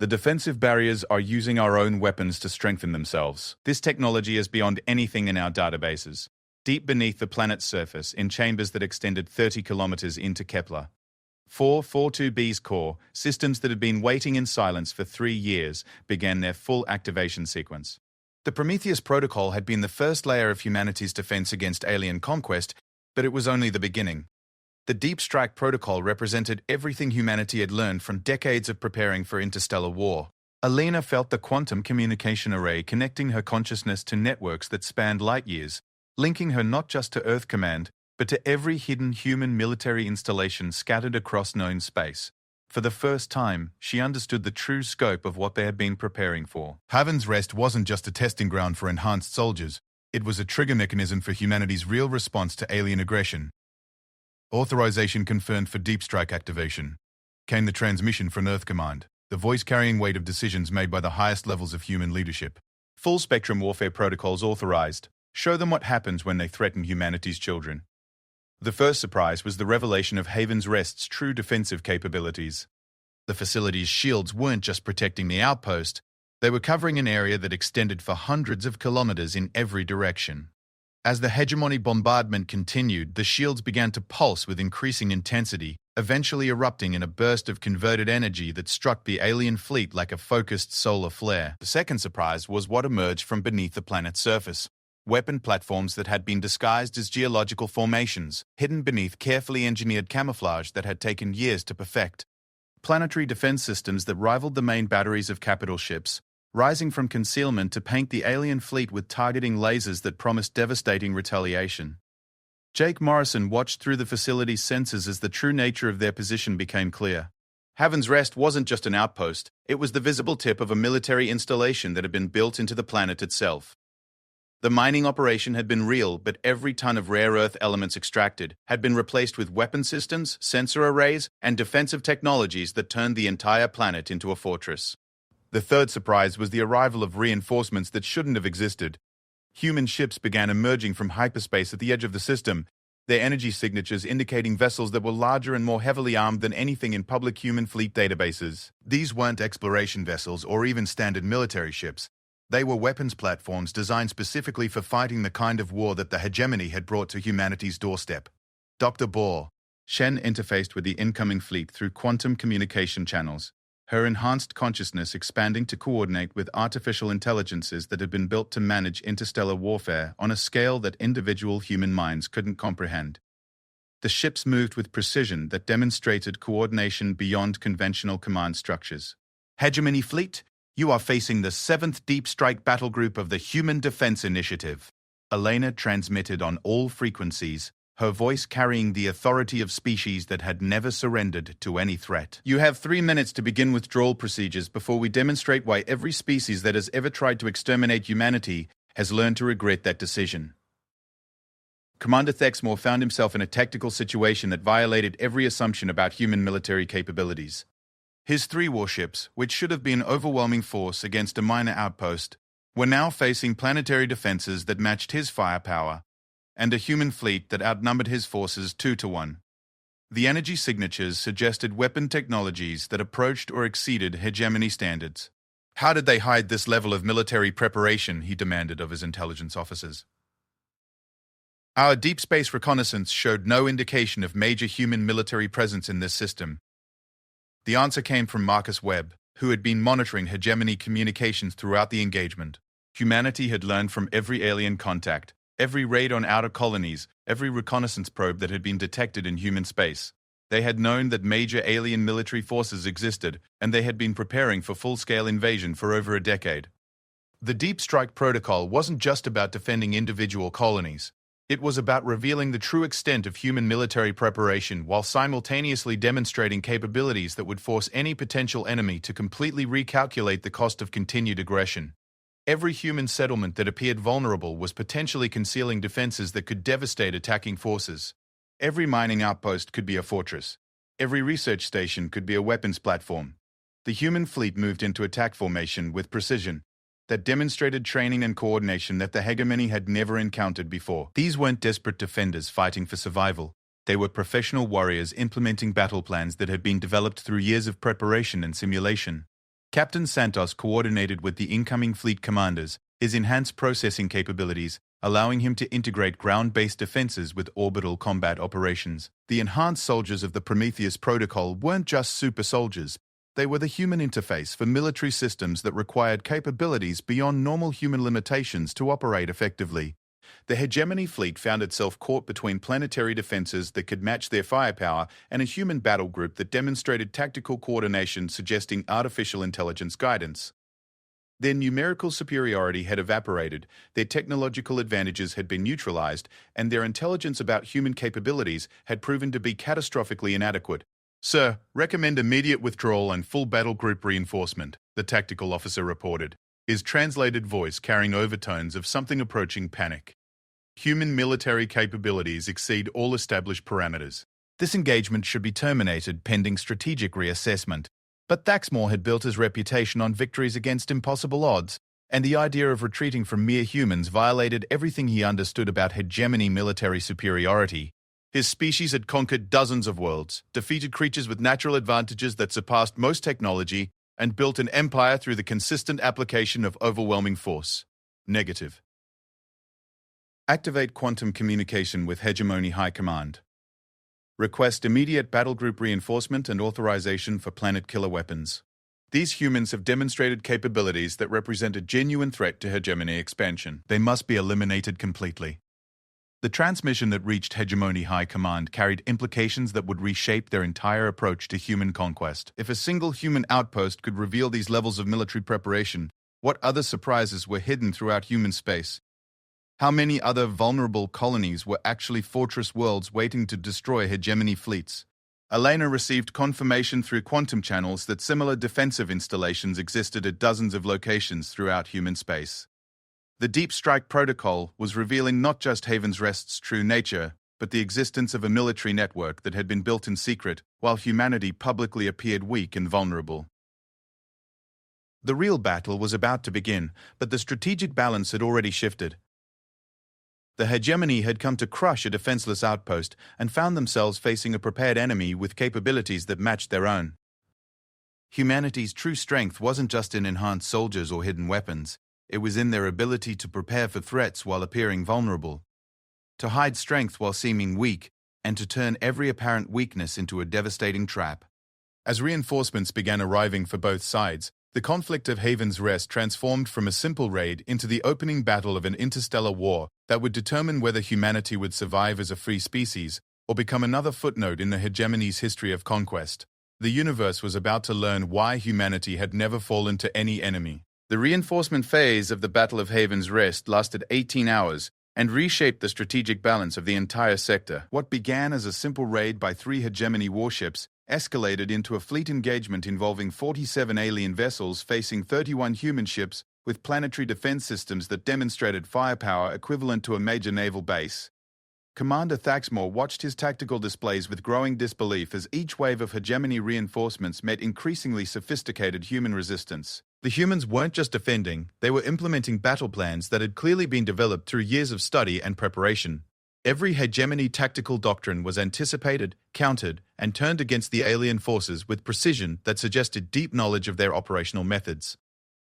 The defensive barriers are using our own weapons to strengthen themselves. This technology is beyond anything in our databases. Deep beneath the planet's surface, in chambers that extended 30 kilometers into Kepler, 442b's core, systems that had been waiting in silence for 3 years, began their full activation sequence. The Prometheus protocol had been the first layer of humanity's defense against alien conquest, but it was only the beginning. The Deep Strike protocol represented everything humanity had learned from decades of preparing for interstellar war. Elena felt the quantum communication array connecting her consciousness to networks that spanned light years, linking her not just to Earth Command, but to every hidden human military installation scattered across known space. For the first time, she understood the true scope of what they had been preparing for. Haven's Rest wasn't just a testing ground for enhanced soldiers. It was a trigger mechanism for humanity's real response to alien aggression. Authorization confirmed for Deep Strike activation. Came the transmission from Earth Command, the voice-carrying weight of decisions made by the highest levels of human leadership. Full-spectrum warfare protocols authorized. Show them what happens when they threaten humanity's children. The first surprise was the revelation of Haven's Rest's true defensive capabilities. The facility's shields weren't just protecting the outpost, they were covering an area that extended for hundreds of kilometers in every direction. As the hegemony bombardment continued, the shields began to pulse with increasing intensity, eventually erupting in a burst of converted energy that struck the alien fleet like a focused solar flare. The second surprise was what emerged from beneath the planet's surface. Weapon platforms that had been disguised as geological formations, hidden beneath carefully engineered camouflage that had taken years to perfect. Planetary defense systems that rivaled the main batteries of capital ships, rising from concealment to paint the alien fleet with targeting lasers that promised devastating retaliation. Jake Morrison watched through the facility's sensors as the true nature of their position became clear. Haven's Rest wasn't just an outpost, it was the visible tip of a military installation that had been built into the planet itself. The mining operation had been real, but every ton of rare earth elements extracted had been replaced with weapon systems, sensor arrays, and defensive technologies that turned the entire planet into a fortress. The third surprise was the arrival of reinforcements that shouldn't have existed. Human ships began emerging from hyperspace at the edge of the system, their energy signatures indicating vessels that were larger and more heavily armed than anything in public human fleet databases. These weren't exploration vessels or even standard military ships. They were weapons platforms designed specifically for fighting the kind of war that the hegemony had brought to humanity's doorstep. Dr. Bohr. Shen interfaced with the incoming fleet through quantum communication channels, her enhanced consciousness expanding to coordinate with artificial intelligences that had been built to manage interstellar warfare on a scale that individual human minds couldn't comprehend. The ships moved with precision that demonstrated coordination beyond conventional command structures. Hegemony Fleet, you are facing the 7th Deep Strike Battle Group of the Human Defense Initiative. Elena transmitted on all frequencies, her voice carrying the authority of species that had never surrendered to any threat. You have 3 minutes to begin withdrawal procedures before we demonstrate why every species that has ever tried to exterminate humanity has learned to regret that decision. Commander Thexmore found himself in a tactical situation that violated every assumption about human military capabilities. His 3 warships, which should have been overwhelming force against a minor outpost, were now facing planetary defenses that matched his firepower, and a human fleet that outnumbered his forces 2-1. The energy signatures suggested weapon technologies that approached or exceeded hegemony standards. How did they hide this level of military preparation, he demanded of his intelligence officers. Our deep space reconnaissance showed no indication of major human military presence in this system. The answer came from Marcus Webb, who had been monitoring hegemony communications throughout the engagement. Humanity had learned from every alien contact, every raid on outer colonies, every reconnaissance probe that had been detected in human space. They had known that major alien military forces existed, and they had been preparing for full-scale invasion for over a decade. The Deep Strike Protocol wasn't just about defending individual colonies. It was about revealing the true extent of human military preparation while simultaneously demonstrating capabilities that would force any potential enemy to completely recalculate the cost of continued aggression. Every human settlement that appeared vulnerable was potentially concealing defenses that could devastate attacking forces. Every mining outpost could be a fortress. Every research station could be a weapons platform. The human fleet moved into attack formation with precision that demonstrated training and coordination that the hegemony had never encountered before. These weren't desperate defenders fighting for survival. They were professional warriors implementing battle plans that had been developed through years of preparation and simulation. Captain Santos coordinated with the incoming fleet commanders, his enhanced processing capabilities, allowing him to integrate ground-based defenses with orbital combat operations. The enhanced soldiers of the Prometheus Protocol weren't just super soldiers. They were the human interface for military systems that required capabilities beyond normal human limitations to operate effectively. The hegemony fleet found itself caught between planetary defenses that could match their firepower and a human battle group that demonstrated tactical coordination suggesting artificial intelligence guidance. Their numerical superiority had evaporated, their technological advantages had been neutralized, and their intelligence about human capabilities had proven to be catastrophically inadequate. Sir, recommend immediate withdrawal and full battle group reinforcement, the tactical officer reported, his translated voice carrying overtones of something approaching panic. Human military capabilities exceed all established parameters. This engagement should be terminated pending strategic reassessment. But Thexmore had built his reputation on victories against impossible odds, and the idea of retreating from mere humans violated everything he understood about hegemony military superiority. His species had conquered dozens of worlds, defeated creatures with natural advantages that surpassed most technology, and built an empire through the consistent application of overwhelming force. Negative. Activate quantum communication with Hegemony High Command. Request immediate battlegroup reinforcement and authorization for planet-killer weapons. These humans have demonstrated capabilities that represent a genuine threat to hegemony expansion. They must be eliminated completely. The transmission that reached Hegemony High Command carried implications that would reshape their entire approach to human conquest. If a single human outpost could reveal these levels of military preparation, what other surprises were hidden throughout human space? How many other vulnerable colonies were actually fortress worlds waiting to destroy hegemony fleets? Elena received confirmation through quantum channels that similar defensive installations existed at dozens of locations throughout human space. The Deep Strike Protocol was revealing not just Haven's Rest's true nature, but the existence of a military network that had been built in secret, while humanity publicly appeared weak and vulnerable. The real battle was about to begin, but the strategic balance had already shifted. The hegemony had come to crush a defenseless outpost and found themselves facing a prepared enemy with capabilities that matched their own. Humanity's true strength wasn't just in enhanced soldiers or hidden weapons. It was in their ability to prepare for threats while appearing vulnerable, to hide strength while seeming weak, and to turn every apparent weakness into a devastating trap. As reinforcements began arriving for both sides, the conflict of Haven's Rest transformed from a simple raid into the opening battle of an interstellar war that would determine whether humanity would survive as a free species or become another footnote in the hegemony's history of conquest. The universe was about to learn why humanity had never fallen to any enemy. The reinforcement phase of the Battle of Haven's Rest lasted 18 hours and reshaped the strategic balance of the entire sector. What began as a simple raid by 3 hegemony warships escalated into a fleet engagement involving 47 alien vessels facing 31 human ships with planetary defense systems that demonstrated firepower equivalent to a major naval base. Commander Thaxmore watched his tactical displays with growing disbelief as each wave of hegemony reinforcements met increasingly sophisticated human resistance. The humans weren't just defending, they were implementing battle plans that had clearly been developed through years of study and preparation. Every hegemony tactical doctrine was anticipated, countered, and turned against the alien forces with precision that suggested deep knowledge of their operational methods.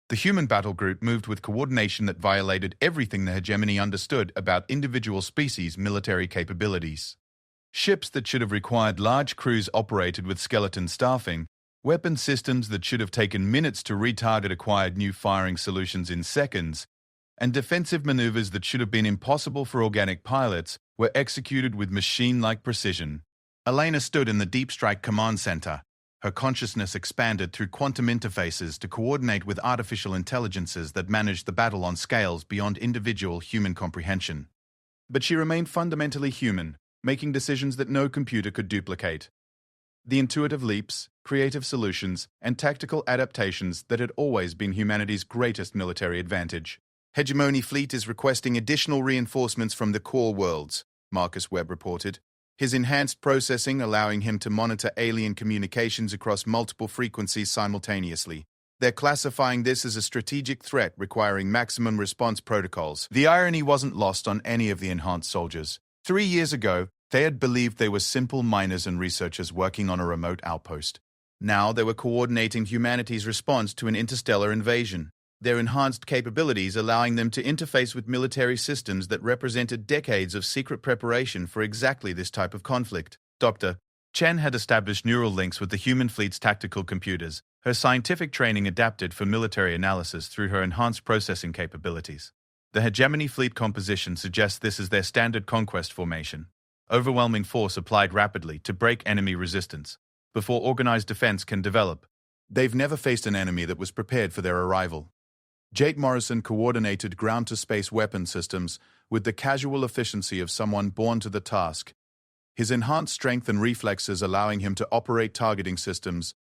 The human battle group moved with coordination that violated everything the hegemony understood about individual species' military capabilities. Ships that should have required large crews operated with skeleton staffing, weapon systems that should have taken minutes to retarget acquired new firing solutions in seconds, and defensive maneuvers that should have been impossible for organic pilots were executed with machine-like precision. Elena stood in the Deep Strike Command Center. Her consciousness expanded through quantum interfaces to coordinate with artificial intelligences that managed the battle on scales beyond individual human comprehension. But she remained fundamentally human, making decisions that no computer could duplicate. The intuitive leaps, creative solutions, and tactical adaptations that had always been humanity's greatest military advantage. Hegemony Fleet is requesting additional reinforcements from the core worlds, Marcus Webb reported. His enhanced processing allowing him to monitor alien communications across multiple frequencies simultaneously. They're classifying this as a strategic threat requiring maximum response protocols. The irony wasn't lost on any of the enhanced soldiers. 3 years ago, they had believed they were simple miners and researchers working on a remote outpost. Now they were coordinating humanity's response to an interstellar invasion. Their enhanced capabilities allowing them to interface with military systems that represented decades of secret preparation for exactly this type of conflict. Dr. Chen had established neural links with the human fleet's tactical computers, her scientific training adapted for military analysis through her enhanced processing capabilities. The hegemony fleet composition suggests this is their standard conquest formation. Overwhelming force applied rapidly to break enemy resistance before organized defense can develop. They've never faced an enemy that was prepared for their arrival. Jake Morrison coordinated ground-to-space weapon systems with the casual efficiency of someone born to the task, his enhanced strength and reflexes allowing him to operate targeting systems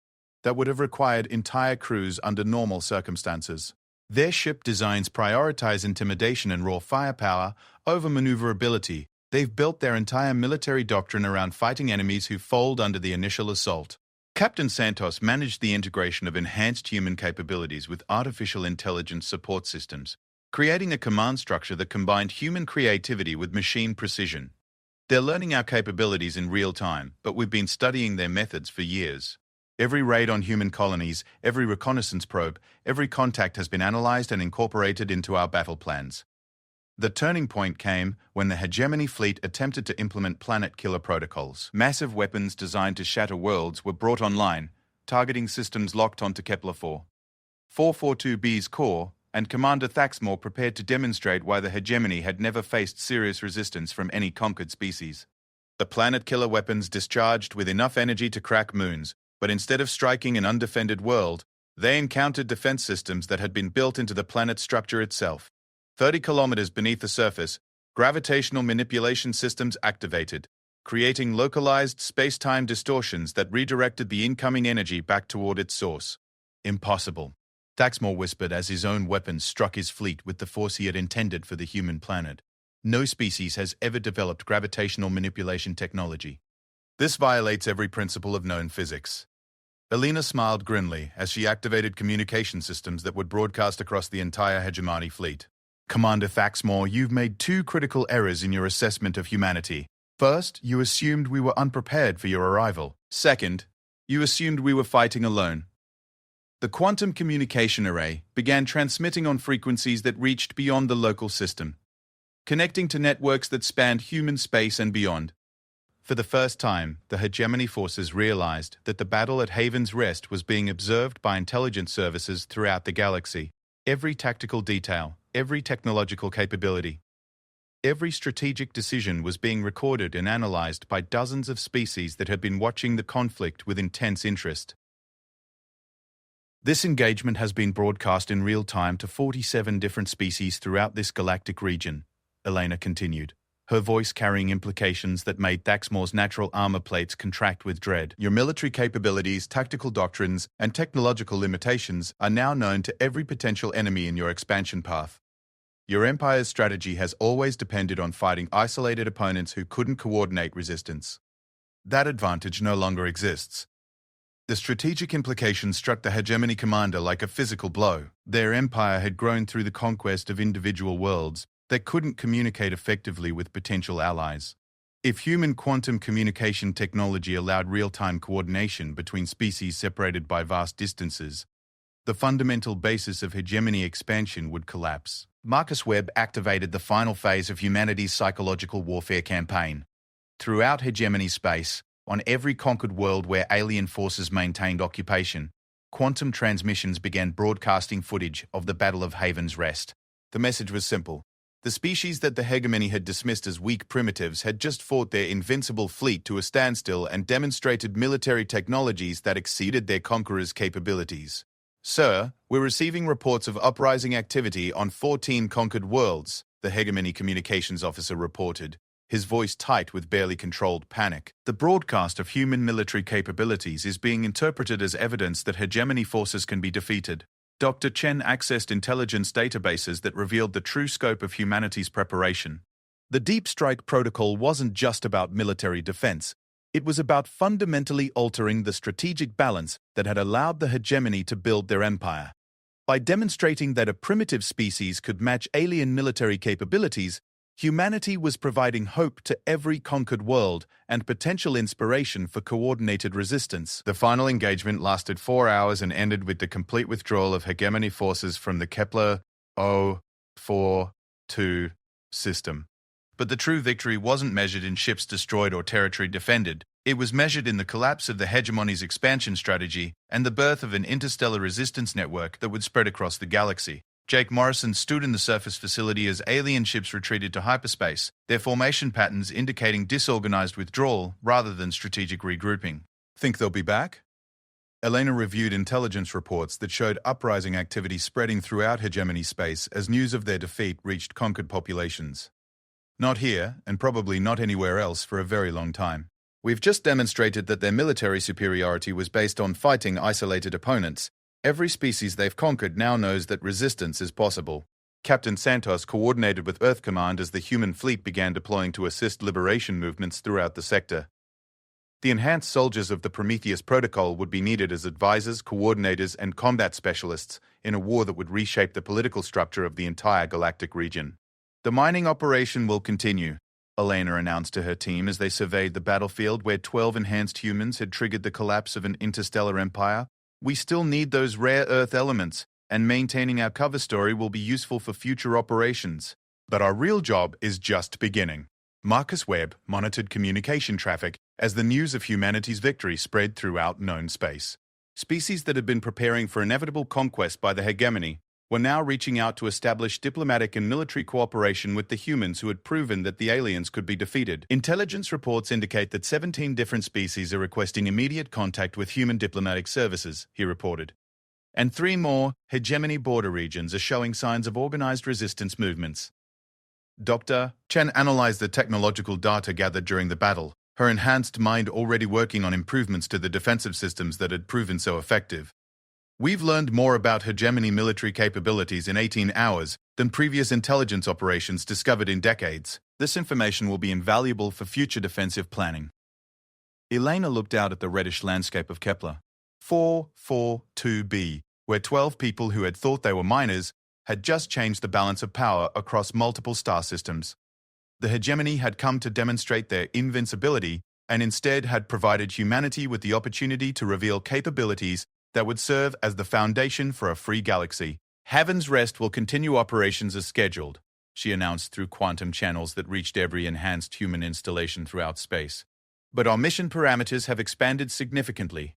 that would have required entire crews under normal circumstances. Their ship designs prioritize intimidation and raw firepower over maneuverability. They've built their entire military doctrine around fighting enemies who fold under the initial assault. Captain Santos managed the integration of enhanced human capabilities with artificial intelligence support systems, creating a command structure that combined human creativity with machine precision. They're learning our capabilities in real time, but we've been studying their methods for years. Every raid on human colonies, every reconnaissance probe, every contact has been analyzed and incorporated into our battle plans. The turning point came when the hegemony fleet attempted to implement planet killer protocols. Massive weapons designed to shatter worlds were brought online, targeting systems locked onto Kepler-4. 442b's core, and Commander Thaxmore prepared to demonstrate why the hegemony had never faced serious resistance from any conquered species. The planet killer weapons discharged with enough energy to crack moons, but instead of striking an undefended world, they encountered defense systems that had been built into the planet's structure itself. 30 kilometers beneath the surface, gravitational manipulation systems activated, creating localized space-time distortions that redirected the incoming energy back toward its source. Impossible, Thaxmore whispered as his own weapons struck his fleet with the force he had intended for the human planet. No species has ever developed gravitational manipulation technology. This violates every principle of known physics. Elena smiled grimly as she activated communication systems that would broadcast across the entire hegemony fleet. Commander Thaxmore, you've made two critical errors in your assessment of humanity. First, you assumed we were unprepared for your arrival. Second, you assumed we were fighting alone. The quantum communication array began transmitting on frequencies that reached beyond the local system, connecting to networks that spanned human space and beyond. For the first time, the hegemony forces realized that the battle at Haven's Rest was being observed by intelligence services throughout the galaxy. Every tactical detail, every technological capability, every strategic decision was being recorded and analyzed by dozens of species that had been watching the conflict with intense interest. This engagement has been broadcast in real time to 47 different species throughout this galactic region, Elena continued, her voice carrying implications that made Thaxmore's natural armor plates contract with dread. Your military capabilities, tactical doctrines, and technological limitations are now known to every potential enemy in your expansion path. Your Empire's strategy has always depended on fighting isolated opponents who couldn't coordinate resistance. That advantage no longer exists. The strategic implications struck the hegemony commander like a physical blow. Their empire had grown through the conquest of individual worlds that couldn't communicate effectively with potential allies. If human quantum communication technology allowed real-time coordination between species separated by vast distances, the fundamental basis of hegemony expansion would collapse. Marcus Webb activated the final phase of humanity's psychological warfare campaign. Throughout hegemony space, on every conquered world where alien forces maintained occupation, quantum transmissions began broadcasting footage of the Battle of Haven's Rest. The message was simple. The species that the hegemony had dismissed as weak primitives had just fought their invincible fleet to a standstill and demonstrated military technologies that exceeded their conquerors' capabilities. Sir, we're receiving reports of uprising activity on 14 conquered worlds, the hegemony communications officer reported, his voice tight with barely controlled panic. The broadcast of human military capabilities is being interpreted as evidence that hegemony forces can be defeated. Dr. Chen accessed intelligence databases that revealed the true scope of humanity's preparation. The Deep Strike Protocol wasn't just about military defense. It was about fundamentally altering the strategic balance that had allowed the hegemony to build their empire. By demonstrating that a primitive species could match alien military capabilities, humanity was providing hope to every conquered world and potential inspiration for coordinated resistance. The final engagement lasted 4 hours and ended with the complete withdrawal of hegemony forces from the Kepler-042 system. But the true victory wasn't measured in ships destroyed or territory defended. It was measured in the collapse of the hegemony's expansion strategy and the birth of an interstellar resistance network that would spread across the galaxy. Jake Morrison stood in the surface facility as alien ships retreated to hyperspace, their formation patterns indicating disorganized withdrawal rather than strategic regrouping. Think they'll be back? Elena reviewed intelligence reports that showed uprising activity spreading throughout hegemony space as news of their defeat reached conquered populations. Not here, and probably not anywhere else for a very long time. We've just demonstrated that their military superiority was based on fighting isolated opponents. Every species they've conquered now knows that resistance is possible. Captain Santos coordinated with Earth Command as the human fleet began deploying to assist liberation movements throughout the sector. The enhanced soldiers of the Prometheus Protocol would be needed as advisors, coordinators, and combat specialists in a war that would reshape the political structure of the entire galactic region. The mining operation will continue, Elena announced to her team as they surveyed the battlefield where 12 enhanced humans had triggered the collapse of an interstellar empire. We still need those rare Earth elements, and maintaining our cover story will be useful for future operations. But our real job is just beginning. Marcus Webb monitored communication traffic as the news of humanity's victory spread throughout known space. Species that had been preparing for inevitable conquest by the hegemony were now reaching out to establish diplomatic and military cooperation with the humans who had proven that the aliens could be defeated. Intelligence reports indicate that 17 different species are requesting immediate contact with human diplomatic services, he reported. And 3 more hegemony border regions are showing signs of organized resistance movements. Dr. Chen analyzed the technological data gathered during the battle, her enhanced mind already working on improvements to the defensive systems that had proven so effective. We've learned more about hegemony military capabilities in 18 hours than previous intelligence operations discovered in decades. This information will be invaluable for future defensive planning. Elena looked out at the reddish landscape of Kepler 442b, where 12 people who had thought they were minors had just changed the balance of power across multiple star systems. The hegemony had come to demonstrate their invincibility and instead had provided humanity with the opportunity to reveal capabilities that would serve as the foundation for a free galaxy. Heaven's Rest will continue operations as scheduled, she announced through quantum channels that reached every enhanced human installation throughout space. But our mission parameters have expanded significantly.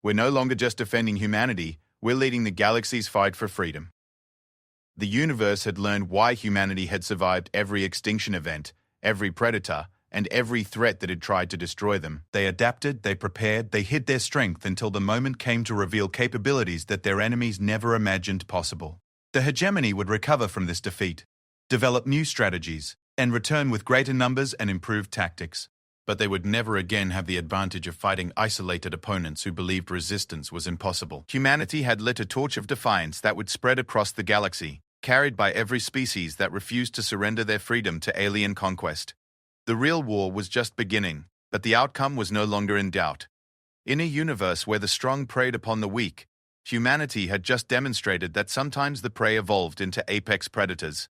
We're no longer just defending humanity, we're leading the galaxy's fight for freedom. The universe had learned why humanity had survived every extinction event, every predator, and every threat that had tried to destroy them. They adapted, they prepared, they hid their strength until the moment came to reveal capabilities that their enemies never imagined possible. The hegemony would recover from this defeat, develop new strategies, and return with greater numbers and improved tactics. But they would never again have the advantage of fighting isolated opponents who believed resistance was impossible. Humanity had lit a torch of defiance that would spread across the galaxy, carried by every species that refused to surrender their freedom to alien conquest. The real war was just beginning, but the outcome was no longer in doubt. In a universe where the strong preyed upon the weak, humanity had just demonstrated that sometimes the prey evolved into apex predators.